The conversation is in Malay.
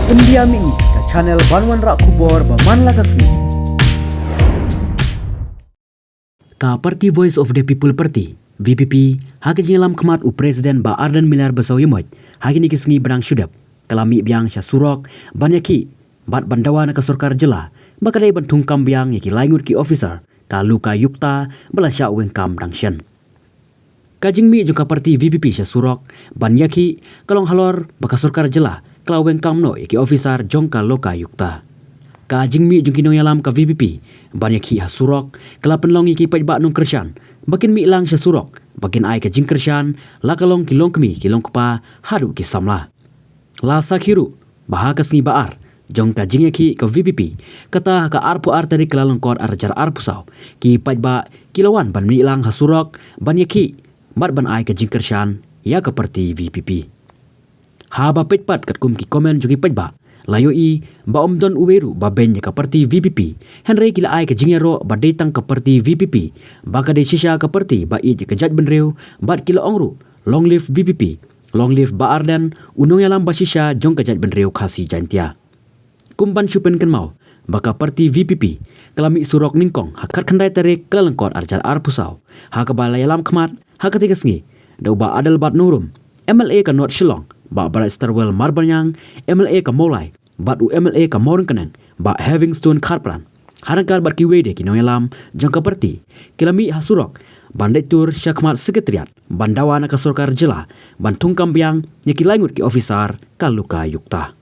Pendiami ke channel Banwan Rak Kubor Baman Lagasmi. Ka Parti Voice of the People Party VPP haki jingalam kemat u Presiden ba Ardan Milar Basau Yemot haki ni kisngi berang syudap kalami biang sya surok banyaki bat bandawa na kasurkar jela bakadai bantung kam biang yaki laingut ki officer ka luka yukta belasya ueng kam dangsyan. Kajingmi jungka Parti VPP sya surok banyaki kalong halor bakasurkar jela kelaweng kamno yaki officer jongka loka yukta. Ka jingmi jungki nong yalam ka VPP banyaki hasurok kelapen long yaki pajba nong kersyan bakin mi lang sya surok bakin ai ka jing kersyan lakalong kilong kemi kilong kepa hadu ki samla. La sakhiru bahakas ni baar jongka jingyaki ka VPP kata ka arpu ar tari kelalong kod arjar arpusau ki pajba kilawan ban mi lang hasurok banyaki mat ban ai ka jing kersyan ya ka Parti VPP. Haba petpat kat kum ki komen jungi pajba layoi ba omdon uweru ba ben ka Parti VPP Henry kila ai ka jingero ba datang ka Parti VPP baka de shisha ka Parti ba i ka jaj benreu bat kila ongru long live VPP long live ba Ardan unong yalam ba shisha jong ka jaj benreu khasi jantia kumpan syupen kan mau baka Parti VPP kalami surok ningkong hakat khandai tarik kelalengkot arjar arpusau hakabala yalam khmat hakati kasngi dau ba adal bat nurum MLA ka North Shillong ba Barat Starwell Marbanyang MLA ka Molai bat u MLA ka Morang Kenang ba Havingstone Karpran harangkar bat ki wede ki noyalam jangka Parti kilami hasurok bandaitur syakmat sekretariat bandawa na kasurkar jela bantung kambiang nyaki langut ki officer kaluka yukta.